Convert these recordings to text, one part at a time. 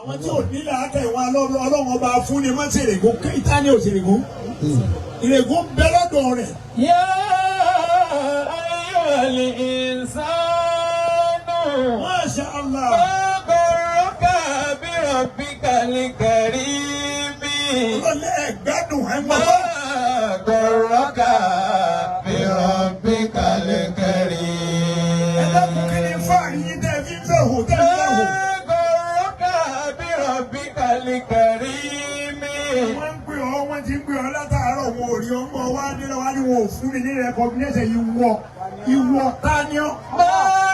àwọn tí ò nílẹ̀ akẹ́wà ọlọ́run ọba fún ni má ṣe ìrègùn kíta ní òṣèrègùn ìrègùn bẹ́ lọ́dọ̀ rẹ̀. yá ayyuhal insanu. Masha Allah. Gharraka bi rabbikal karim. ọlọ́lẹ̀ ẹ̀gbádùn ẹ̀ mọ́. Gharraka bi rabbikal karim. ẹ dákun kí ni fáàrí yín tẹ́ fi ń fẹ́ hò tẹ́ fi ń fẹ́ hò. Gharraka bi rabbikal karim. wọ́n ń pè ọ́ wọ́n ti ń pè ọ́ látàárọ̀ wọn ò rí ọmọ wa nílẹ̀ wá ní wọn ò fún mi ní rẹ̀kọ̀gínẹ́sẹ̀ ìwọ ta ni ọ́.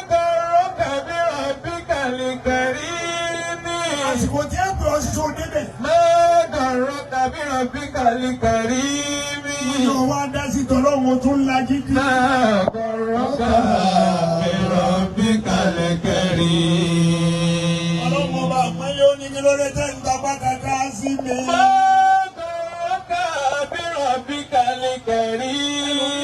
Gharraka bi rabbikal karim. àsìkò tí ẹ pè ọ́ sísọ débẹ̀. Gharraka bi rabbikal karim. yóò wá dá sí tọ́lọ́wọ́ tó ń la jíjí. Gharraka bi rabbikal karim. ọlọ́mọ bá pẹ́lẹ́ ó ní kí ló dé tẹ́ ń tapá kàkà sí mi. Gharraka bi rabbikal karim.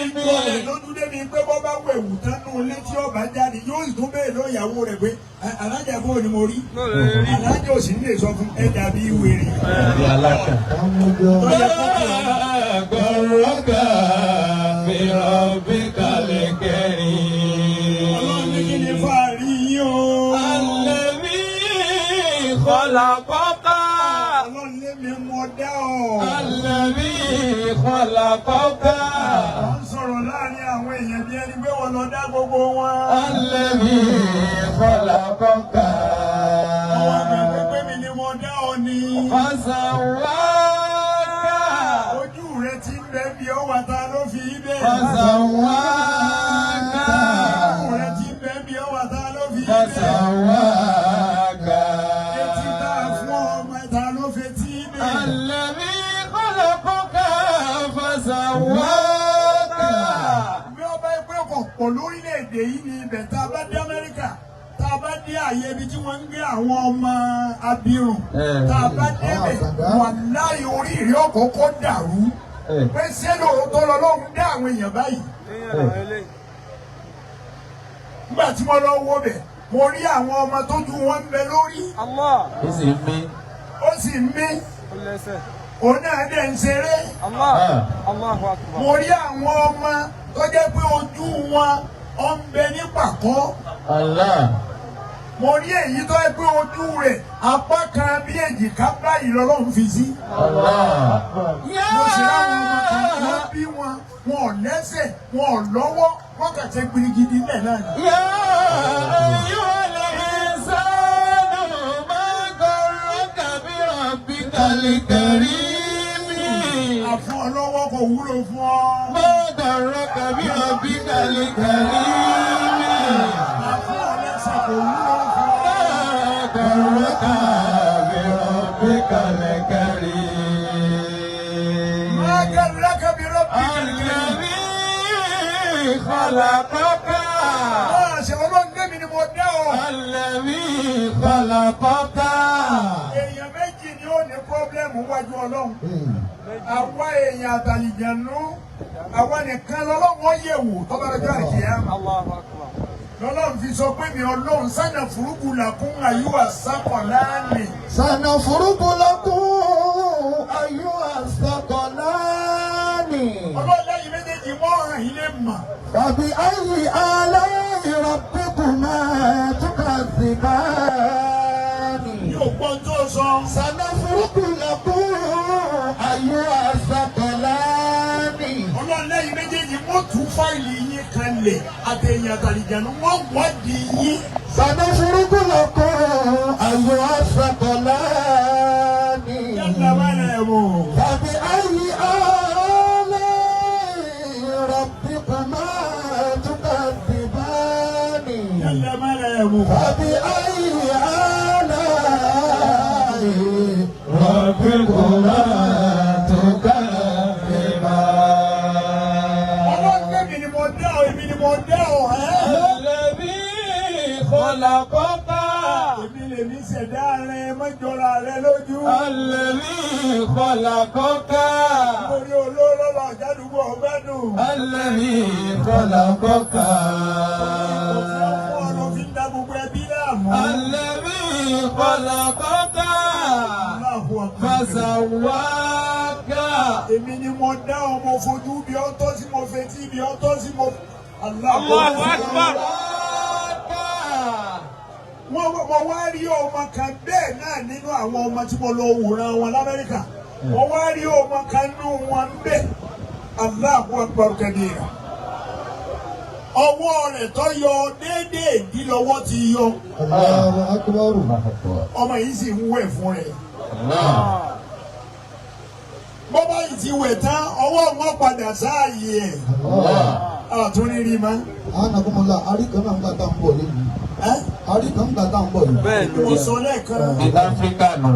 ìgbọ̀lẹ̀ lójú débi pé bọ́ bá wẹ̀wù tánú létí ọba jáde yóò sì tún bẹ́ẹ̀ lọ ìyàwó rẹ̀ pé alájà kó ni mo rí. alájà ò sì ní lè sọ fún ẹ dàbí wèrè. Gharraka bi rabbikal karim. ọlọ́run ní kí ni fàárí yín o. Alladhi khalaqaka. ọlọ́run lé mi mọ dá ọ. Alladhi khalaqaka. wọ́n sọ̀rọ̀ láàrin àwọn èèyàn bí ẹni pé wọ́n lọ dá gbogbo wọn. Alladhi khalaqaka. àwọn àgbẹ̀ pé mi ni mo dá ọ ni. Fasawwaka. ojú rẹ ti ń bẹ bí ọ wà ta ló fi í bẹ́ẹ̀. Fasawwaka. ojú rẹ ti ń bẹ bí ọ wà ta ló fi í bẹ́ẹ̀. Fasawwaka. etí tá a fún ọmọ ta ló fetí bẹ́ẹ̀. Alladhi khalaqaka fasawwaka. bí ọba ẹgbẹ́ ọ̀pọ̀ lórílẹ̀‐èdè yìí ni ibẹ̀ tá a bá dé Amẹ́ríkà tá a bá dé àyè ibi tí wọ́n ń gbé àwọn ọmọ abirùn tá a bá débẹ̀ wàláhì orí ìrẹ́ ọ̀kọ̀ọ̀kọ̀ dàrú pé ṣé lóòótọ́ lọ́lọ́run dá àwọn èèyàn báyìí. nígbà tí mo lọ wo bẹ̀ mo rí àwọn ọmọ tójú wọn ń bẹ lórí Ó sì ń mí. ó sì ń mí òun náà dẹ̀ ń ṣeré. mo rí àwọn ọmọ tó jẹ́ pé ojú wọn ó ń bẹ ní pàkọ́. Allah. mo rí èyí tó yẹ pé ojú rẹ̀ apá kan bí èjìká báyìí lọ́lọ́run fi sí. Allah. mo ṣe láwọn ọmọ kan wọ́n bí wọn ò lẹ́sẹ̀ wọn ò lọ́wọ́ wọ́n kà ṣe gbirigidi lẹ̀ náà ni. Ya ayyuhal insanu ma gharraka bi rabbikal karim. àfún ọlọ́wọ́ kò wúlò fún ọ. Ma gharraka bi rabbikal karim. àfún ọlẹ́sẹ̀ kò wúlò fún ọ. Gharraka bi rabbikal karim. má gharraka bi rabbikal karim. Alladhi khalaqaka. máa ṣe ọlọ́run débi ni mo dá ọ. Alladhi khalaqaka. èèyàn méjì ni ó ní pọ́blẹ́mù wájú ọlọ́run. àwa èèyàn àtàlìjànú àwa nìkan lọ́lọ́wọ́ yẹ̀wò tọ́ba lọ́jọ́ àkìyámà. lọ́lọ́run fi sọ pé mi ọlọ́run sànà fúrúkú làkún àyùwà sákọ̀láàní. Sanafrugu lakum ayyuhas thaqalani. ọlọ́run lẹ́yìn méjèèjì wọ́n hàn yín lè mà. Fabi ayyi ala'i rabbikuma tukadhibani. yóò gbọ́ tó sọ. Sanafrugu lakum ayyuhas thaqalani. ọlọ́run lẹ́yìn méjèèjì wọ́n tú fáìlì yín kalẹ̀ àtẹ̀yìn àtàlìjànú wọ́n wádìí yín. Sanafrugu lakum ayyuhas thaqalani. yàtọ̀ bá rẹ̀ wò. Fabi ayyi ala'i rabbikuma tukadhibani. yàtọ̀ bá rẹ̀ wò. Fabi ayyi ala'i rabbikuma tukadhibani. ọlọ́run lẹ́mi ni mo dá ọ èmi ni mo dá ọ. Alladhi khalaqaka. èmi lèmi ṣẹ̀dá rẹ mọ́jọ́ra rẹ lójú. Alladhi khalaqaka. orí olóró lọ jádùúgbò ọgbẹ́dùn. Alladhi khalaqaka. òfin ọ̀pọ̀ ọ̀nà fi ń da gbogbo ẹbí láàmú. Alladhi khalaqaka. wọn. Fasawaka. Èmi ni mo dá ọmọ fojú bí ó tọ́ sí mo fetí bí ó tọ́ sí mo. Allahu Akbar. Mo wá rí ọmọ kan bẹ́ẹ̀ náà nínú àwọn ọmọ tí mo lọ wòran wọn l'Amẹ́ríkà. Mo wá rí ọmọ kan nínú wọn bẹ́ẹ̀. Allahu Akbar kabira. Ọwọ́ rẹ̀ tó yọ déédéé ìdí lọ́wọ́ ti yọ. Allahu Akbar. Ọmọ yìí sì ń wẹ̀ fún rẹ̀. Bọ́bá yìí ti wẹ̀ tán, ọwọ́ wọn padà sáàyè ẹ̀. Àtúnrírí ma. Anagunmọ̀lá, àríkàn náà ń gbà tá à ń bọ̀ lẹ́nu. Àríkàn ń gbà tá à ń bọ̀ lẹ́nu. Bẹ́ẹ̀ni. Mo sọ lẹ́ẹ̀kan. South Africa nù.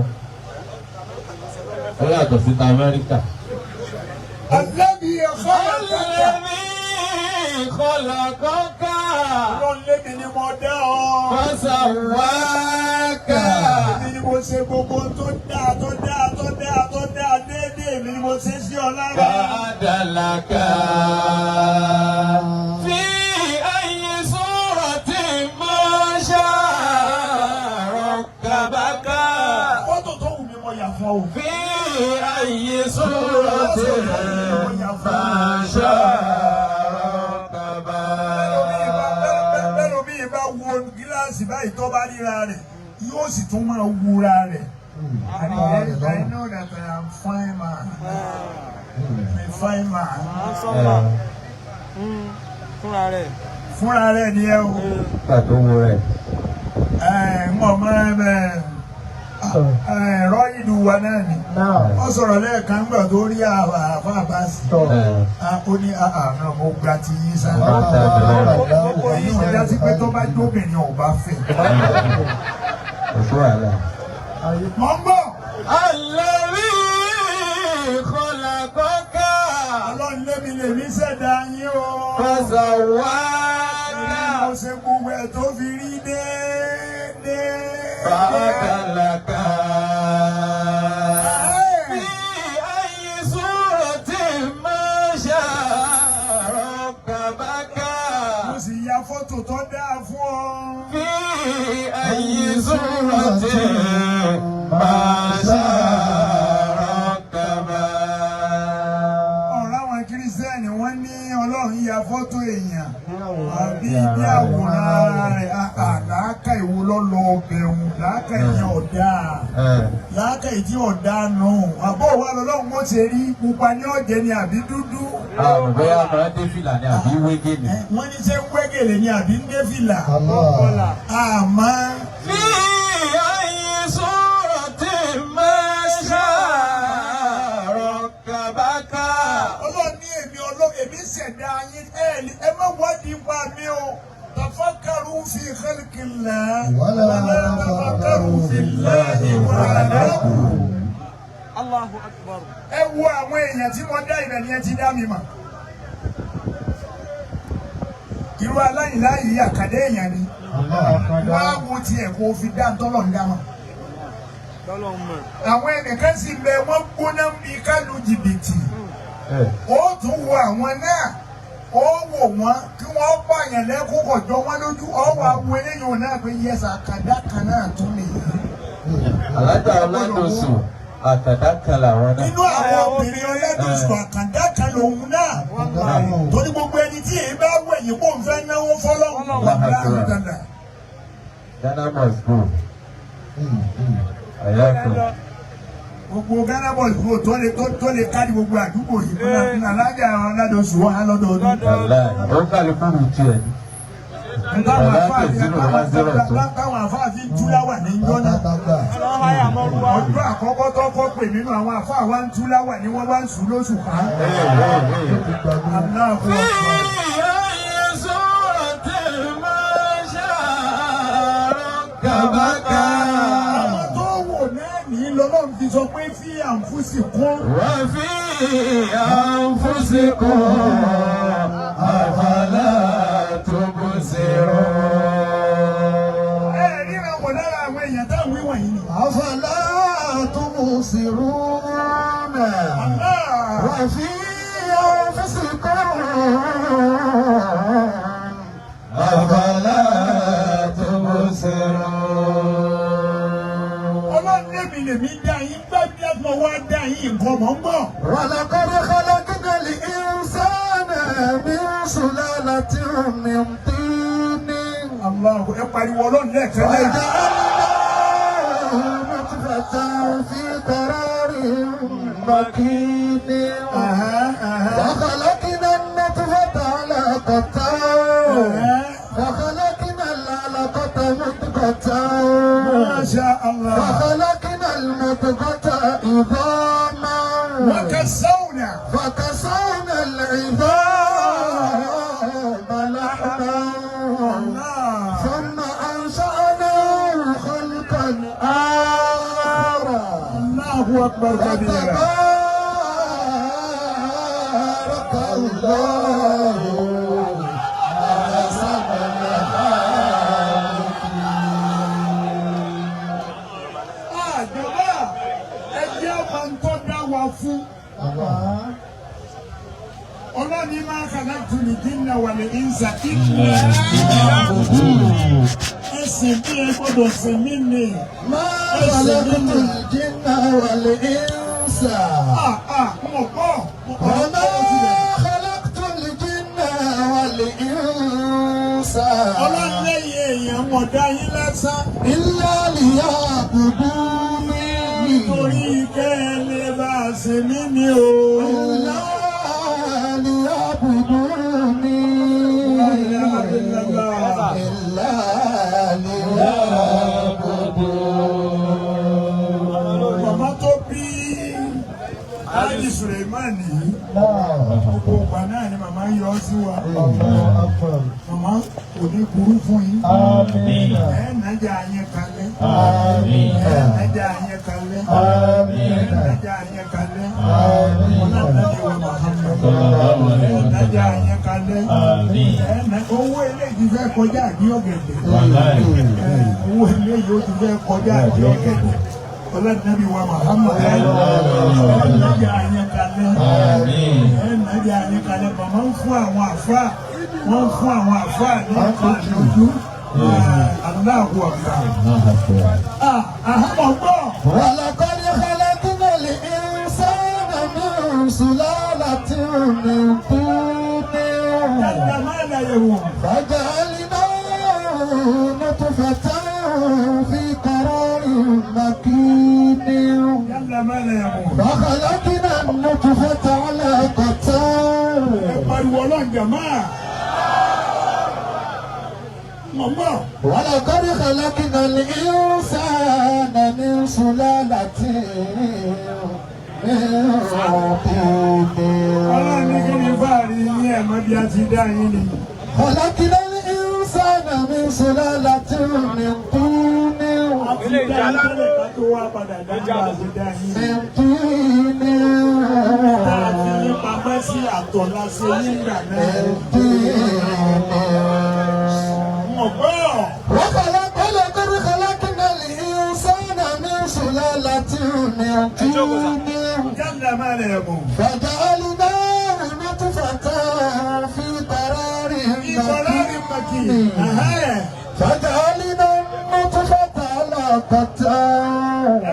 Ó yàtọ̀ sí ti Amẹ́ríkà. Àlẹ́bí ẹ̀fọ́ Khalaqaka. Ọlọ́run lébi ni mo dá ọ. Fasawaka. Èmi ni mo ṣe gbogbo tó dáa déédéé. Èmi ni mo ṣe sí ọ lára. Fa'adalaka. Fi ayyi suratin ma sha'a rakkabaka. Fọ́tò tó wù mí mo yà fún ọ. Fi ayyi suratin ma sha'a rakkabaka. Bẹ́ẹ̀ ló bí ibà wo gíláàsì báyìí tó bá ríra rẹ̀ yóò sì tún máa wúra rẹ̀. I know that I am fine man. A fine man. Fúnra rẹ̀ ni ẹ o. Pàtó wo rẹ̀. Mọ̀ mọ́ ẹ̀rọ ìlú wa náà ni. Wọ́n sọ̀rọ̀ lẹ́ẹ̀kan gbà tó rí àfa àbáṣì. Ó ní àná mo gba ti yí sá. Èyí ò dá sí pé tó bá dóbìnrin ò bá fẹ́. Mọ̀ ń bọ̀. Alladhi khalaqaka. Ọlọ́run lébi lèmi ṣẹ̀dá yín o. Fasawaka. Mo ṣe gbogbo ẹ̀ tó fi rí déédéé. Fa'adalaka. Fi ayyi suratin ma sha'a rakkabaka. Mo sì ya fọ́tò tó dáa fún ọ. Fi ayyi suratin ma sha'a rakkabaka. Ọ̀rọ̀ àwọn Kírísítẹ́nì wọ́n ní Ọlọ́run ya fọ́tò èèyàn. Àbí bí àwòrán rẹ̀ làákà ìwo lọ́lọ́ ọbẹ̀ òun làákà ìyẹn ọ̀dà. Làákà ìdí ọ̀dà nù. Àbọ̀ wa lọ́lọ́run ó ṣe rí pupa ní ọ̀jẹ̀ ni àbí dúdú. Bóyá máa dé fìlà ni àbí wégé ni. Wọ́n ní ṣé wégèlè ni àbí ń dé fìlà. Àmọ́. Fi ayyi suratin ma sha'a rakkabaka. Ọlọ́run ní èmi ṣẹ̀dá yín ẹ má wádìí pa mí o. Tafakkaru fi khalqillah. Wala tafakkaru fillahi wahdahu. Allahu Akbar. Ẹ wo àwọn èèyàn tí mo dá ibẹ̀ ni ẹ ti dá mi mọ̀. Irú aláìláyìí àkàdé èèyàn ni. Wá wo tiẹ̀ kó o fi dá ntọ́lọ̀ ń dá mọ̀. Àwọn ẹnìkan sì bẹ wọ́n gbóná bí kálu jìbìtì. Ó tún wo àwọn náà. Ó wò wọ́n kí wọ́n pààyàn lẹ́kún kọjọ́ wọn lójú. Ó wà wo eléyìí náà pé yẹsà àkàdá kan náà tún nìyí. Alájà Ọládòsù àkàdá kan làwọn náà. Nínú àwọn obìnrin Ọládòsù àkàdá kan lòun náà. Torí gbogbo ẹni tí èyí bá wẹ̀yìn kó ń fẹ́ náwó fọ́lọ́hún. Ghana must go. Àyàtọ̀. Gbogbo Ghana boys wo tó lè kárí gbogbo àdúgbò yìí. Alájà Ọládòsù wọn á lọ́dọọdún. Ó kálukú rù tiẹ̀ ní. Táwọn àfáàfin túláwà ní Jọ́nà. Ọdún àkọ́kọ́ tó kọ́ pè nínú àwọn àfáà wa ń túláwà ní wọ́n bá ń sùn lóṣù ká. Àwọn tó wò náà ní lọ́lọ́run fi sọ pé fi àǹfùsì kún. Wọ́n fi àǹfùsìkún àfàlà tubsirun. Ẹ ríran wò lára àwọn èèyàn táwọn wíwọ̀n yìí ni. Afala tubsirun. Wa fi anfusikum. Afala tubsirun. Ọlọ́run lèmi dá yín gbẹ́bí mo wá dá yín nǹkan mọ̀ ń bọ̀. ولقد خلقنا الإنسان من سلالة من طين Allah ẹ pariwo Ọlọ́run lẹ́ẹ̀kan náà. وجعلناه نطفة في قرار مكين وخلقنا النطفة علقة فخلقنا العلقة مضغة ما شاء الله. فخلقنا المضغة عظاما وكسونا العظام لحما ثم أنشأناه خلقا آخر الله أكبر كبيرا. فتبارك الله أحسن Àjọba ẹjẹ́ ọba ń tọ́ dá wa fún. Ọlọ́ni máa kàná tuni dínà wà ní ìnsà ìlà. Ẹsìn bí ẹ gbọ́dọ̀ sìn mí ni. ما خلقت الجن والإنس Mo gbọ́. وما خلقت الجن والإنس Ọlọ́lẹ́yìn èèyàn mọ̀ dá yín lásán. إلا ليعبدوني Nítorí kẹ́ ẹ lè bá a sìn mí ni o. إلا ليعبدوني إلا ليعبدوني Màmá tó bí Ájì Sùlẹ̀mánì yìí. Gbogbo ìgbà náà ni màmá yọ sí wa. Màmá kò ní burú fún yín. Ẹ nàjà yẹn kalẹ̀. Ẹ nàjà yẹn kalẹ̀. Ẹ nàjà yẹn kalẹ̀. Ọlọ́dàdé wa Muhammad. Ẹ nàjà yẹn kalẹ̀. Owó eléyìí fẹ́ kọjá àdí ọ̀gẹ̀dẹ̀. Owó eléyìí ó ti fẹ́ kọjá àdí ọ̀gẹ̀dẹ̀. Ọlọ́dàdé wa Muhammad. Ẹ nàjà yẹn kalẹ̀. Ẹ nàjà yẹn kalẹ̀. Màmá ń fún àwọn àfáà. Wọ́n fún àwọn àfáà ní ìtọ́jú. Allahu Akbar. Àhámọ̀ gbọ́. ولقد خلقنا الإنسان من سلالة من طين Yàtọ̀ máa ń yẹ̀ wò. فجعلناه نطفة في قرار مكين Yàtọ̀ máa ń yẹ̀ wò. فخلقنا النطفة علقة Ẹ pariwo ọlọ́njà máa. Mọ̀mọ́. ولقد خلقنا الإنسان من سلالة من Ọlọ́run ní kí طين ni fáàrí ní ẹ̀mọ́ bí a ti dá yín ni. خلقنا الإنسان من سلالة من طين A ti dá yín tẹ́lẹ̀ ká tó wá padà dá bá a ti dá yín ni. من طين Tá a ti ní pamọ́ sí àtọ̀ lásán nígbà náà. من طين Mọ̀mọ́. ولقد خلقنا الإنسان من سلالة من طين Yàtọ̀ máa ń yẹ̀ wò. فجعلناه نطفة في قرار Ìkọ̀lárí mọ̀kì. مكين فجعلنا النطفة علقة Ẹ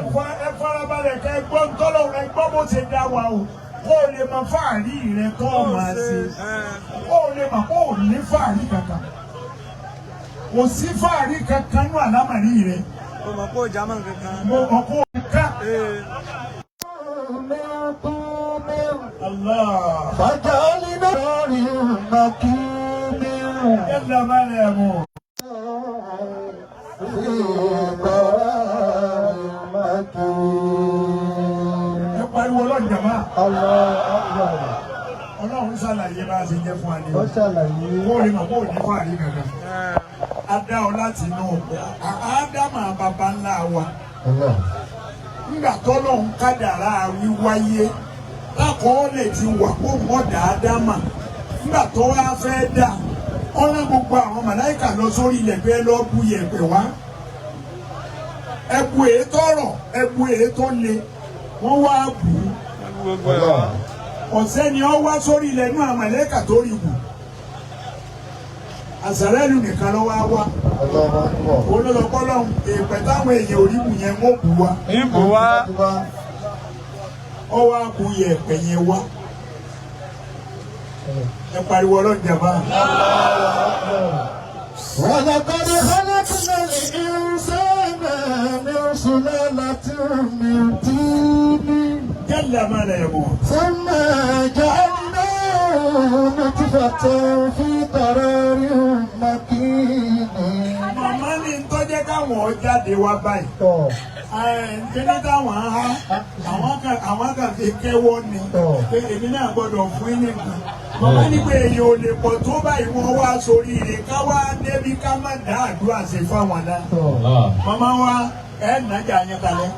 farabalẹ̀ kẹ́ gbọ́ ntọ́lọ́ ẹ gbọ́ bó ṣe dá wa o. Kó o lè mọ fáàrí rẹ kọ́ ọ máa ṣe. Kó o lè mọ kó o ní fáàrí kankan. Kò sí fáàrí kankan ní àlámàrí rẹ. O mọ̀ pé o jà mọ́ kankan. Mo kàn kó o ká. من طين Allah. فجعلنا مكين Yàtọ̀ máa ń yẹ̀ wò. في قرار مكين Ẹ pariwo ọlọ́jà máa. الله أكبر Ọlọ́run ṣàlàyé bá a ṣe jẹ́ fún wa ní. ó ṣàlàyé Kó o lè mọ̀ kó o ní fáàrí kankan. A dá ọ láti inú ọ̀pẹ. Ádámà bàbá ńlá wa. Nígbà tọ́lọ́run kádàrá wíwáyé lákọọ́lẹ̀ ti wà kó mọ̀ dáadáa mà. Nígbà tó wá fẹ́ dà ọ̀rẹ́ gbogbo àwọn màláìkà lọ sórí ilẹ̀ pé lọ́ọ́ bu yẹ̀pẹ̀ wá. Ẹ̀bù ètò ọ̀rọ̀ ẹ̀bù ètò le wọ́n wá bù ú. Ọ̀sẹ́ ni ọ wá sórí ilẹ̀ inú àwọn màláìkà tó rí bù. Àsàrẹ́lù nìkan ló wá wá. Olólùkọ́lọ́ èèpẹ̀ táwọn èèyàn ò rí bù yẹn wọ́n bù wá. Ìbò wá. ọwọ́ àkúyẹ ẹ̀pẹ̀yẹ wá ẹ pariwo ọlọ́jàmbá. ولقد خلقنا الإنسان من سلالة من طين جل ما لا يموت ثم جعلناه نطفة في قرار مكين. màmá ní tọ́jẹ́ káwọn jáde wá báyìí. Kíní táwọn àwọn kan fi kẹ́wọ́ ni pé èmi náà gbọ́dọ̀ fún yín nìkan. Màmá ní pé èyí ò lè pọ̀ tó báyìí wọ́n wá sórí rẹ̀ ká wá débi ká má dá àdúrà ṣe fáwọn náà. Màmá wa nàjà yẹn kalẹ̀.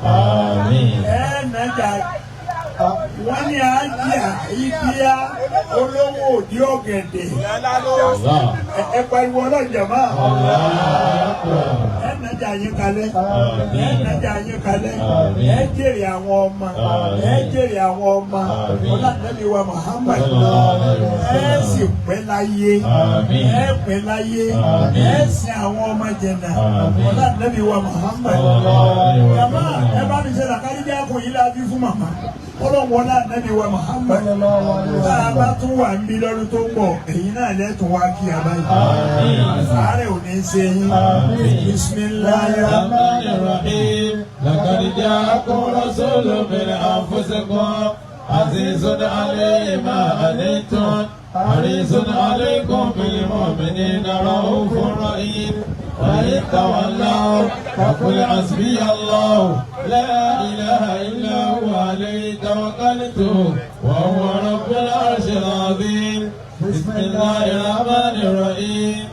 Nàjà wọ́n ní àjíà ìdíyà olówó òdí ọ̀gẹ̀dẹ̀. Ẹ pariwo ọlọ́jàmá. Nàjà yín kalẹ̀. Nàjà yín kalẹ̀. Ẹ jèrè àwọn ọmọ. Ẹ jèrè àwọn ọmọ. Ọlọ́dúnrún wa Muhammad. Ẹ sì pẹ́ láyé. Ẹ pẹ́ láyé. Ẹ sin àwọn ọmọ jẹ̀nà. Ọlọ́dúnrún wa Muhammad. Màmá ẹ bá mi ṣe làkàrí jẹ́ àpò yìí láti fún màmá. Ọlọ́wọ́ náà nẹ́bí wa Muhammad. Tá a bá tún wà ń bí lọ́dún tó ń bọ̀, èyí náà lẹ́tùn wá kí a báyìí. Àárẹ̀ ò ní ṣe yín. Bismillahirrahmanirrahim. لقد جاءكم رسول من أنفسكم عزيز عليه ما عنتم حريص عليكم بالمؤمنين رؤوف رحيم وإن تولوا فقل حسبي الله لا إله إلا هو عليه توكلت وهو رب العرش العظيم بسم الله الرحمن الرحيم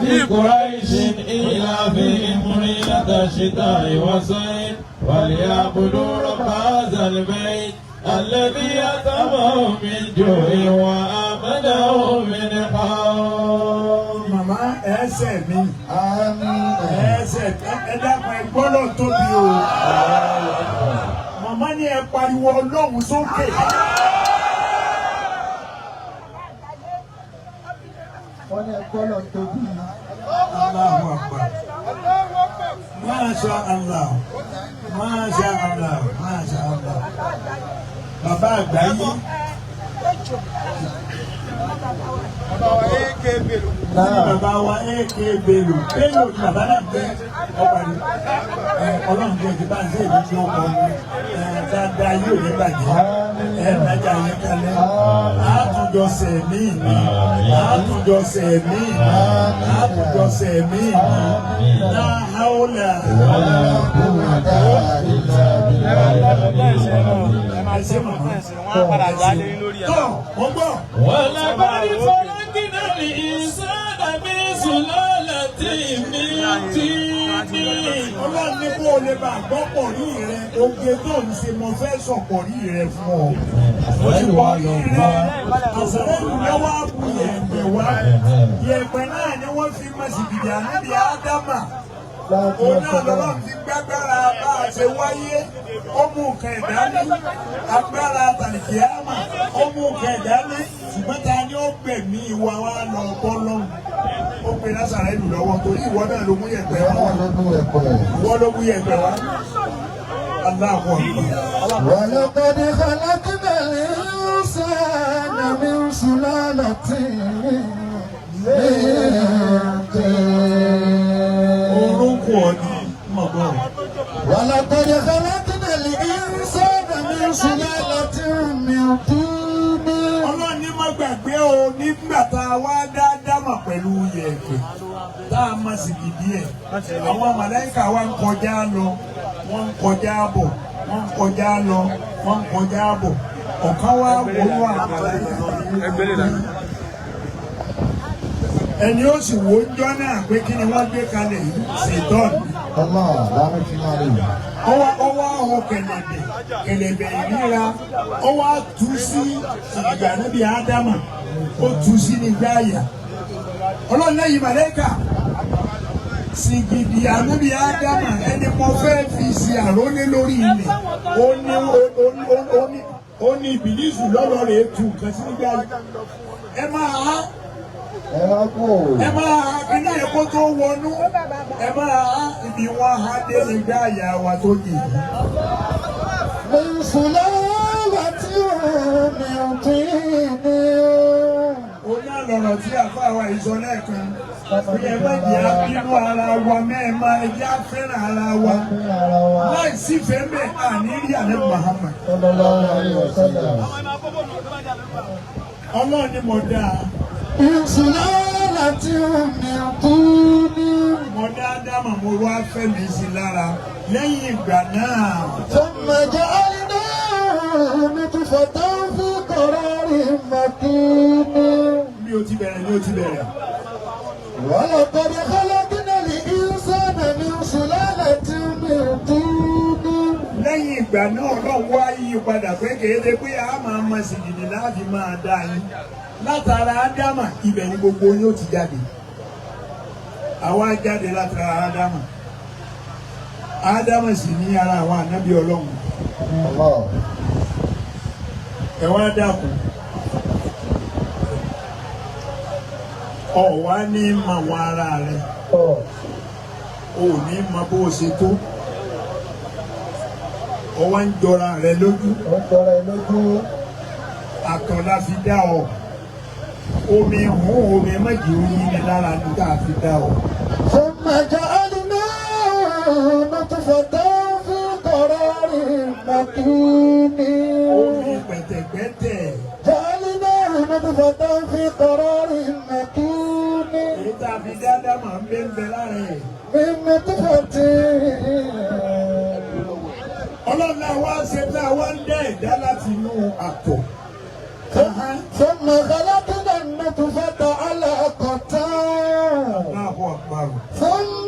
في قريش إيلافهم رحلة الشتاء والصيف وليعبدوا رب هذا البيت الذي أطعمهم من جوع وآمنهم من خوف. Màmá ẹsẹ̀ mi. Ẹsẹ̀ ẹ dákun ẹ gbọ́dọ̀ tóbi o. Màmá ní ẹ pariwo Ọlọ́run sókè. Wọ́n ní ẹ̀kọ́ lọ tóbi. Allahu Akbar. Masha Allah. Masha Allah. Masha Allah. Bàbá àgbáyé. Bàbá wa AK Bello. Bello ni bàbá náà gbé ọ̀pàdé. Ọlọ́run jẹ́ ti bá ń ṣe ìdí tí ó kọ́ ni. Dáadáa yóò ní bàjẹ́. Nàjà yẹn kalẹ̀. Àtúnjọ sẹ̀mí ni. Àtúnjọ sẹ̀mí ni. Àtúnjọ sẹ̀mí ni. Láhàólà. Ẹsẹ̀ màmá. Tọ́ mo gbọ́. ولقد خلقنا الإنسان من سلالة من طين. Ọlọ́run ní kó o lè bá gbọ́ pọ̀rí rẹ, oge tó ń ṣe mo fẹ́ sọ pọ̀rí rẹ fún ọ. Mo ti pọ̀rí rẹ, àṣàlẹ́yìn lọ́wọ́ àbú yẹ̀pẹ̀ wá. Yẹ̀pẹ̀ náà ni wọ́n fi mọ̀ sí gidi àníbi Ádámà. Òun náà lọ́wọ́ fi gbàgbára bá a ṣe wáyé. Ó mú nǹkan ẹ̀dá ní agbára tàlìkìyámà. Ó mú nǹkan ẹ̀dá ní ṣùgbọ́n ta ni ó gbẹ̀mí ìwà wa lọ bọ́ lọ́hùn. Ó pe Násárẹ́lù lọ́wọ́ torí ìwọ náà ló mú yẹ̀pẹ̀ wá. Ìwọ ló mú yẹ̀pẹ̀ wá. Allahu Akbar. ولقد خلقنا الإنسان من سلالة من طين. Orúkọ ọdún mọ̀gbọ́n. ولقد خلقنا الإنسان من سلالة من طين. Ọlọ́run ní má gbàgbé o nígbà tá a wá dá Ádámà pẹ̀lú yẹ̀pẹ̀ tá a má sì gidi ẹ̀. Àwọn màláíkà wa ń kọjá lọ, wọ́n ń kọjá bọ̀, wọ́n ń kọjá lọ, wọ́n ń kọjá bọ̀. Ọ̀kan wá wọnú àgbàlá. Ẹni ó sì wò ó jọ́ náà pé kí ni wọ́n gbé kalẹ̀ yìí ṣètọ́nù. الله لا مثل عليه. Ọwọ́ ahọ́ kẹlẹ̀bẹ̀ ìríra, ọwọ́ tú sí ìgbà níbi Ádámà, ó tú sí ní gbáyà. Ọlọ́run lẹ́yìn màlẹ́kà, sìgìdì àníbi Ádámà ẹni mo fẹ́ fi sí àrólé lórí ilẹ̀. Ó ní Ìbílísù lọ́rọ̀ rẹ̀ tú nǹkan sí ní gbáyà. Ẹ máa há. Ẹ máa ha kíní ẹ̀kọ́ tó wọnú. Ẹ máa ha ibi wọn ha dé nígbà àyà wa tó dì í. من سلالة من طين. ó ní àlọ́rọ̀ tí àfa wa ìsọ lẹ́ẹ̀kan bí ẹ má jẹ́ àbínú ara wa mẹ́ẹ̀ máa ẹ jẹ́ àfẹ́ràn ara wa láì sí fẹ́ẹ́ àní rí àlẹ́ Muhammad. Ọlọ́run ni mo dáa. Ìsúlára tí ó mi kú ní. Mo dá Ádámà mo wá fẹ́ mi sí lára lẹ́yìn ìgbà náà. Fọ́nmọ̀jọ́ àìná mi tún fọ̀tọ́ fún kọ̀rọ̀ ìmọ̀kíní. Bí o ti bẹ̀rẹ̀ ni o ti bẹ̀rẹ̀. Wọ́n lọ kọ́ni kọ́lọ́kínà ní ìsọ̀nà ní ìsúlára tí ó mi kú ní. Lẹ́yìn ìgbà náà Ọlọ́run wá yí padà pé kéde pé a máa ma sì dìde láti máa dá yín. Látara Ádámà ibẹ̀ ni gbogbo yín ó ti jáde. Àwa jáde látara Ádámà. Ádámà sì ní ara àwọn ànábì Ọlọ́run. Ẹ wá dákun. Ọ wá ní mọ àwọn ara rẹ. O ní mọ bó o ṣe tó. Ọ wá ń jọra rẹ lójú. Àtọ̀lá fi dá ọ. Omi hùn omi méjì oyin ni lára ní ká fi dá ọ. Fọ́nmọ̀jọ́ àìná mi tún fọ̀tọ́ fún kọ̀rọ̀ ìmọ̀kíní. Omi pẹ̀tẹ̀pẹ̀tẹ̀. جعلنا نطفة في قرار مكين. Èyí tá a fi dá Ádámà ń bẹ lára ẹ̀. من نطفة. Ọlọ́run náà wá ṣe tá a wá ń dẹ́ ẹ̀dá láti inú àtọ̀. ثم خلقنا النطفة علقة. Allahu Akbar. ثم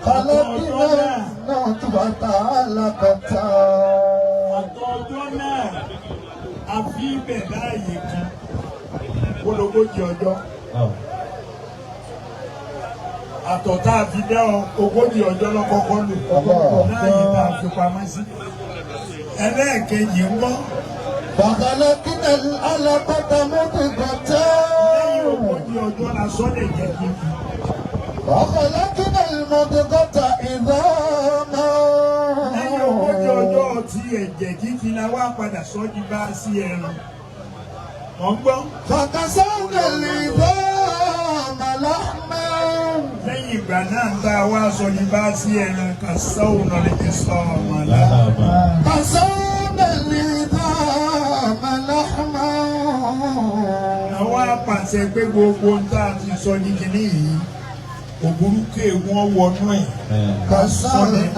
خلقنا النطفة علقة. Àtọ̀ ọjọ́ náà a fi ibẹ̀ láàyè kan ológójì ọjọ́. Àtọ̀ tá a fi dá ogójì ọjọ́ lọ́kọ́kọ́ lò láàyè tá a fi pamọ́ sí. Ẹlẹ́ẹ̀kejì ń bọ̀. فخلقنا العلقة مضغة. Lẹ́yìn ogójì ọjọ́ la sọ lè jẹ́ kíkì. وخلقنا المضغة عظاما. Lẹ́yìn ogójì ọjọ́ tí ẹ̀jẹ̀ kíkì la wá padà sọ di bá sí ẹran. Wọ́n gbọ́. فكسونا العظام لحما. Lẹ́yìn ìgbà náà ń tá a wá sọ di bá sí ẹran kan sọ́wọ́n náà lè ti sọ ọmọ láàbà. كسونا العظام لحما. Àwọn apàṣẹ pé gbogbo ń tá a ti sọ ní kinní yìí òbúrúkú egun ọwọ́nú ẹ̀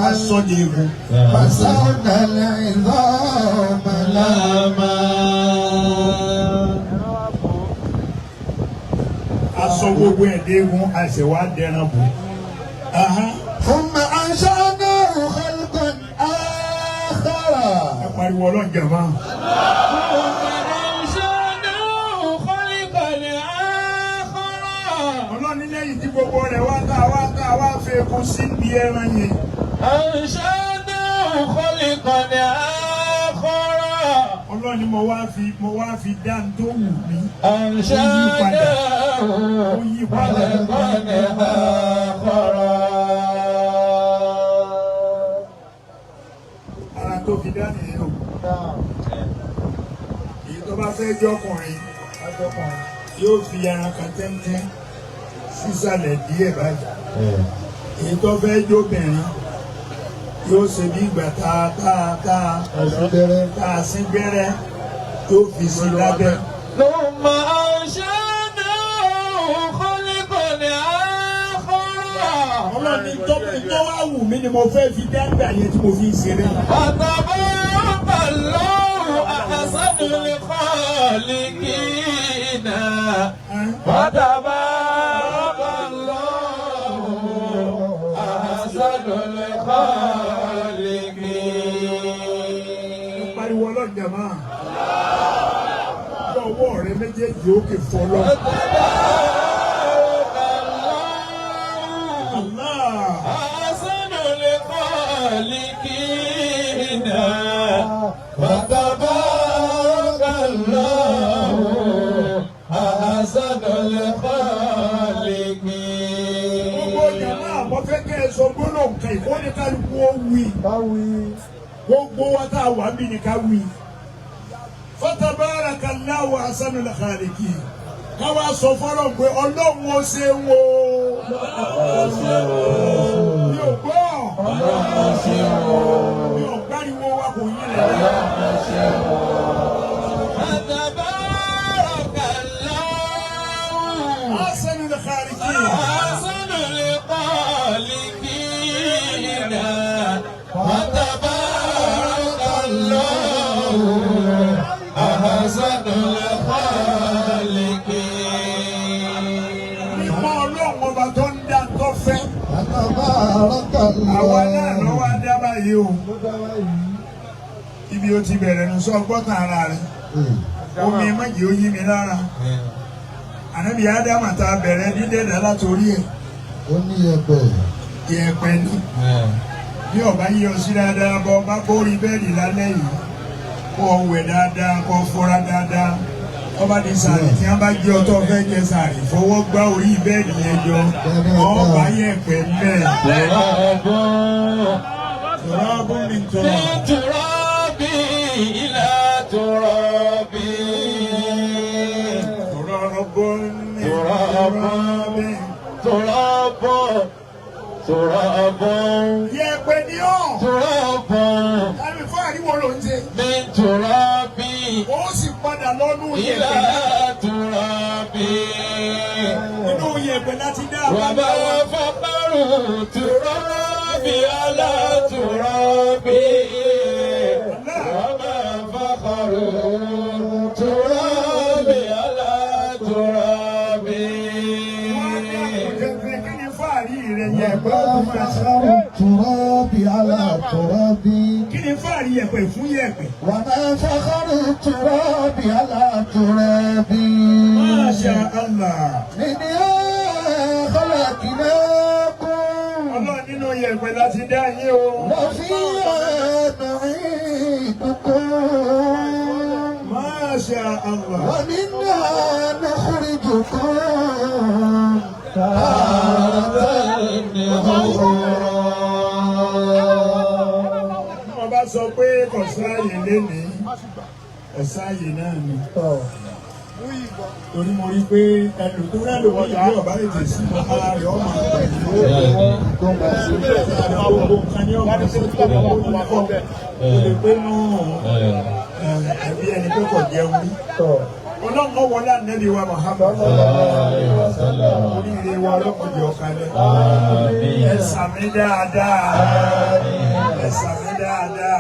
asọ́ni egun. كسونا العظام لحما. Aṣọ gbogbo ẹ̀dẹ́gun àṣẹwà dẹran bò. ثم أنشأناه خلقا آخر. Ẹ pariwo ọlọ́njà máa. Ọlọ́ni lẹ́yìn tí gbogbo rẹ̀ wá wá fi egun sí ibi ẹran yẹn. Ọlọ́ni mo wá fi dá ń tó wù mí. Ó yí padà. Ara tó fi dá nìyẹn o. Èyí tó bá fẹ́ jọkùnrin yóò fi ẹran kan tẹ́ntẹ́ sísàlẹ̀ díẹ̀ báyìí. Èyí tó fẹ́ jóbìnrin yóò ṣe bí ìgbà tá a sín gbẹ́rẹ́ yóò fi sí lábẹ́. ثم أنشأناه خلقا آخر. Ọlọ́ni tó wá wù mí ni mo fẹ́ fi dáńgbà yẹn tí mo fi ń ṣeré. فتبارك الله أحسن الخالقين. فتبارك الله أحسن الخالقين. Pariwo ọlọ́jà máa. Ọwọ́ rẹ méjèèjì òkè fọlọ́. أحسن الخالقين. فتبارك الله أحسن الخالقين. Gbogbo ìyàrá àbọ̀ fẹ́ kẹ́ ẹ sọ gbólóhùn kan ìkọ́ni kálukú ó wí. gbogbo wa tá a wà ń bí ni ká wí. Fatabarakallahu ahsanul khaliqin. Káwá sọ fọ́lọ́ pé Ọlọ́run ó ṣe ń wo. Mi ò gbọ́. Mi ò gbáriwo wa kò yín rẹ̀. Fatabarakallahu ahsanul khaliqin. ahsanul khaliqin. Fatabarakallahu ahsanul khaliqin. Ìmọ̀ Ọlọ́run ọba tó ń dá tó fẹ́. Tabarakallah. Àwa náà lọ́wọ́ adá báyìí o. Ibi ó ti bẹ̀rẹ̀ nù sọ gbọ́tàn ara rẹ̀. Omi méjì ó yí mi lára. Ànábì Ádámù tá a bẹ̀rẹ̀ dídẹ̀dá látòrí ẹ̀. Ó ní ẹ̀pẹ̀. Ìyẹ̀pẹ̀ ni. Bí ọba yí ọ sí dáadáa bọ́ bá bórí bẹ́ẹ̀dì lálẹ́ yìí. Kó o wẹ̀ dáadáa, kó o fọra dáadáa. Ọba di sàrì tí wọ́n bá jẹ́ ọtọ́ fẹ́ jẹ sàrì. Fọwọ́ gbá orí bẹ́ẹ̀dì yẹn jọ. Ọba yẹ̀pẹ̀ bẹ́ẹ̀. Turabu min turab. ترابي إلى ترابي Turabu min تراب تراب Yẹ̀pẹ̀ ni ọ́. تراب Kámi fún àríwọ̀ ló ń ṣe. من ترابي Ó sì padà lọ́nú إلى yẹ̀pẹ̀. ترابي Inú yẹ̀pẹ̀ láti dá وما àbábá wa. فقر ترابي على ترابي وما فقر ترابي على ترابي Kí ni fáàrí rẹ̀ yẹ̀pẹ̀ ó tún máa ṣe? التراب على ترابي Kí ni fáàrí yẹ̀pẹ̀ fún yẹ̀pẹ̀? وما فخر التراب على ترابي Masha Allah. منها خلقناكم Ọlọ́run nínú yẹ̀pẹ̀ láti dá yín o. وفيها نعيدكم Masha Allah. ومنها نخرجكم تارة أخرى. Wọ́n bá sọ pé kò sáàyè lénìí, kò sáàyè náà ni. Torí mo rí pé ẹnu tó rẹ̀ lòun yìí bí ọ̀bá ètè sí ara rẹ̀ ọmọ pẹ̀lú. Gbogbo nǹkan ní ọmọ sí ìpínlẹ̀ olùkọ́. O lè pé nù ẹbí ẹni pé kò jẹun rí. Ọlọ́run wọlé ànẹ́bí wa Muhammad. Oríire wa ọlọ́kùnrin ọ̀kalẹ̀. Ẹ sàmì dáadáa. Ẹ sàmì dáadáa.